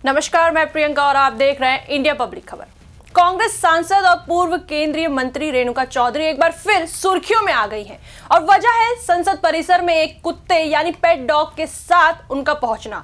नमस्कार, मैं प्रियंका और आप देख रहे हैं इंडिया पब्लिक खबर। कांग्रेस सांसद और पूर्व केंद्रीय मंत्री रेणुका चौधरी एक बार फिर सुर्खियों में आ गई हैं और वजह है संसद परिसर में एक कुत्ते यानी पेट डॉग के साथ उनका पहुंचना।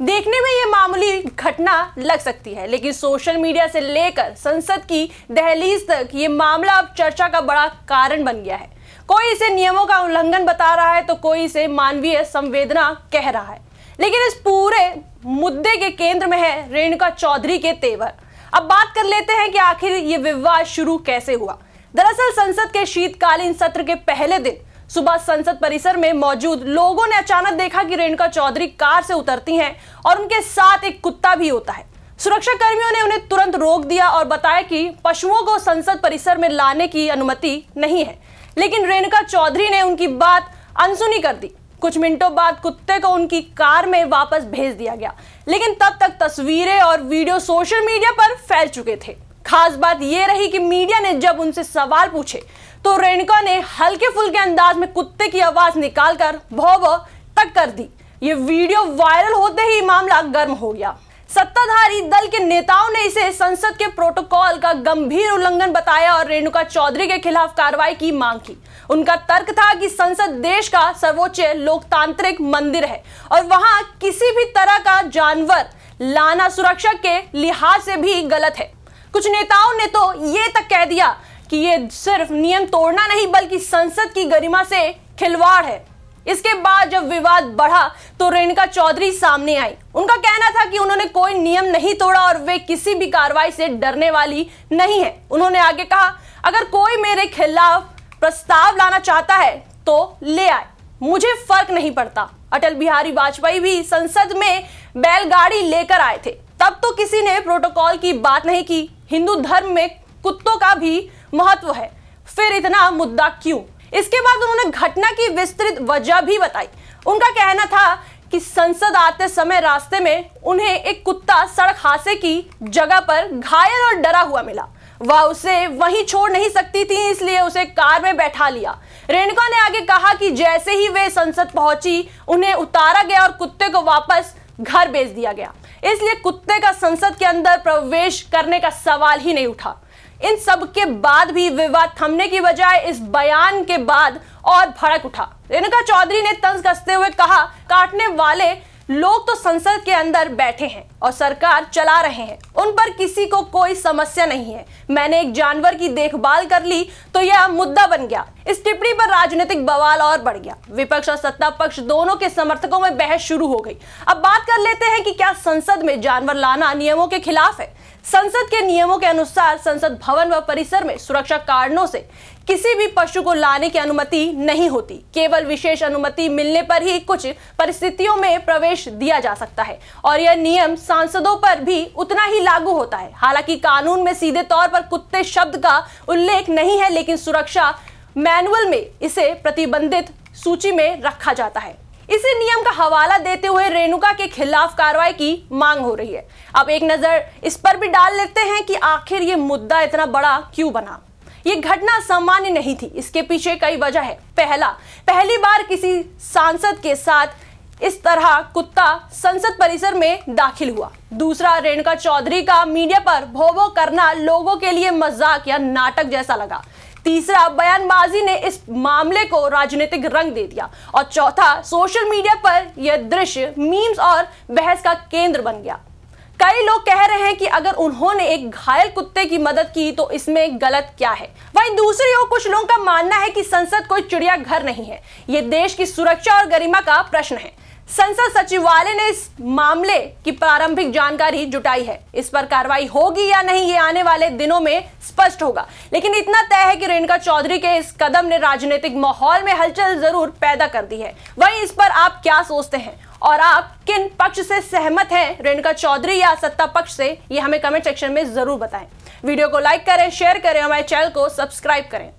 देखने में ये मामूली घटना लग सकती है, लेकिन सोशल मीडिया से लेकर संसद की दहलीज तक ये मामला अब चर्चा का बड़ा कारण बन गया है। कोई इसे नियमों का उल्लंघन बता रहा है तो कोई इसे मानवीय संवेदना कह रहा है, लेकिन इस पूरे मुद्दे के केंद्र में है रेणुका चौधरी के तेवर। अब बात कर लेते हैं कि आखिर ये विवाद शुरू कैसे हुआ। दरअसल संसद के शीतकालीन सत्र के पहले दिन सुबह संसद परिसर में मौजूद लोगों ने अचानक देखा कि रेणुका चौधरी कार से उतरती हैं और उनके साथ एक कुत्ता भी होता है। सुरक्षा कर्मियों ने उन्हें तुरंत रोक दिया और बताया कि पशुओं को संसद परिसर में लाने की अनुमति नहीं है, लेकिन रेणुका चौधरी ने उनकी बात अनसुनी कर दी। कुछ मिनटों बाद कुत्ते को उनकी कार में वापस भेज दिया गया, लेकिन तब तक तस्वीरें और वीडियो सोशल मीडिया पर फैल चुके थे। खास बात यह रही कि मीडिया ने जब उनसे सवाल पूछे तो रेणुका ने हल्के फुल्के अंदाज में कुत्ते की आवाज निकालकर भौं तक कर दी। ये वीडियो वायरल होते ही मामला गर्म हो गया। सत्ताधारी दल के नेताओं ने इसे संसद के प्रोटोकॉल का गंभीर उल्लंघन बताया और रेणुका चौधरी के खिलाफ कार्रवाई की मांग की। उनका तर्क था कि संसद देश का सर्वोच्च लोकतांत्रिक मंदिर है और वहां किसी भी तरह का जानवर लाना सुरक्षा के लिहाज से भी गलत है। कुछ नेताओं ने तो ये तक कह दिया कि ये सिर्फ नियम तोड़ना नहीं बल्कि संसद की गरिमा से खिलवाड़ है। इसके बाद जब विवाद बढ़ा तो रेणुका चौधरी सामने आई। उनका कहना था कि उन्होंने कोई नियम नहीं तोड़ा और वे किसी भी कार्रवाई से डरने वाली नहीं है। उन्होंने आगे कहा, अगर कोई मेरे खिलाफ प्रस्ताव लाना चाहता है तो ले आए, मुझे फर्क नहीं पड़ता। अटल बिहारी वाजपेयी भी संसद में बैलगाड़ी लेकर आए थे, तब तो किसी ने प्रोटोकॉल की बात नहीं की। हिंदू धर्म में कुत्तों का भी महत्व है, फिर इतना मुद्दा क्यों? इसके बाद उन्होंने घटना की विस्तृत वजह भी बताई। उनका कहना था कि संसद आते समय रास्ते में उन्हें एक कुत्ता सड़क हादसे की जगह पर घायल और डरा हुआ मिला। वह उसे वहीं छोड़ नहीं सकती थी, इसलिए उसे कार में बैठा लिया। रेणुका ने आगे कहा कि जैसे ही वे संसद पहुंची उन्हें उतारा गया और कुत्ते को वापस घर भेज दिया गया, इसलिए कुत्ते का संसद के अंदर प्रवेश करने का सवाल ही नहीं उठा। इन सब के बाद भी विवाद थमने की बजाय इस बयान के बाद और भड़क उठा। रेणुका चौधरी ने तंज कसते हुए कहा, काटने वाले लोग तो संसद के अंदर बैठे हैं और सरकार चला रहे हैं, उन पर किसी को कोई समस्या नहीं है। मैंने एक जानवर की देखभाल कर ली तो यह मुद्दा बन गया। इस टिप्पणी पर राजनीतिक बवाल और बढ़ गया। विपक्ष और सत्ता पक्ष दोनों के समर्थकों में बहस शुरू हो गई। अब बात कर लेते हैं कि क्या संसद में जानवर लाना नियमों के खिलाफ है। संसद के नियमों के अनुसार संसद भवन व परिसर में सुरक्षा कारणों से किसी भी पशु को लाने की अनुमति नहीं होती। केवल विशेष अनुमति मिलने पर ही कुछ परिस्थितियों में प्रवेश दिया जा सकता है और यह नियम सांसदों पर भी उतना ही लागू होता है। हालांकि कानून में सीधे तौर पर कुत्ते शब्द का उल्लेख नहीं है, लेकिन सुरक्षा मैनुअल में इसे प्रतिबंधित सूची में रखा जाता है। इसी नियम का हवाला देते हुए रेणुका के खिलाफ कार्रवाई की मांग हो रही है। अब एक नजर इस पर भी डाल लेते हैं कि आखिर ये मुद्दा इतना बड़ा क्यों बना। ये घटना सामान्य नहीं थी, इसके पीछे कई वजह है। पहली बार किसी सांसद के साथ इस तरह कुत्ता संसद परिसर में दाखिल हुआ। दूसरा, रेणुका चौधरी का मीडिया पर भौं करना लोगों के लिए मजाक या नाटक जैसा लगा। तीसरा, बयानबाजी ने इस मामले को राजनीतिक रंग दे दिया। और चौथा, सोशल मीडिया पर यह दृश्य मीम्स और बहस का केंद्र बन गया। कई लोग कह रहे हैं कि अगर उन्होंने एक घायल कुत्ते की मदद की तो इसमें गलत क्या है। वहीं दूसरी ओर कुछ लोगों का मानना है कि संसद कोई चिड़ियाघर नहीं है, ये देश की सुरक्षा और गरिमा का प्रश्न है। संसद सचिवालय ने इस मामले की प्रारंभिक जानकारी जुटाई है। इस पर कार्रवाई होगी या नहीं ये आने वाले दिनों में स्पष्ट होगा, लेकिन इतना तय है कि रेणुका चौधरी के इस कदम ने राजनीतिक माहौल में हलचल जरूर पैदा कर दी है। वहीं इस पर आप क्या सोचते हैं और आप किन पक्ष से सहमत हैं, रेणुका चौधरी या सत्ता पक्ष से, ये हमें कमेंट सेक्शन में जरूर बताएं। वीडियो को लाइक करें, शेयर करें, हमारे चैनल को सब्सक्राइब करें।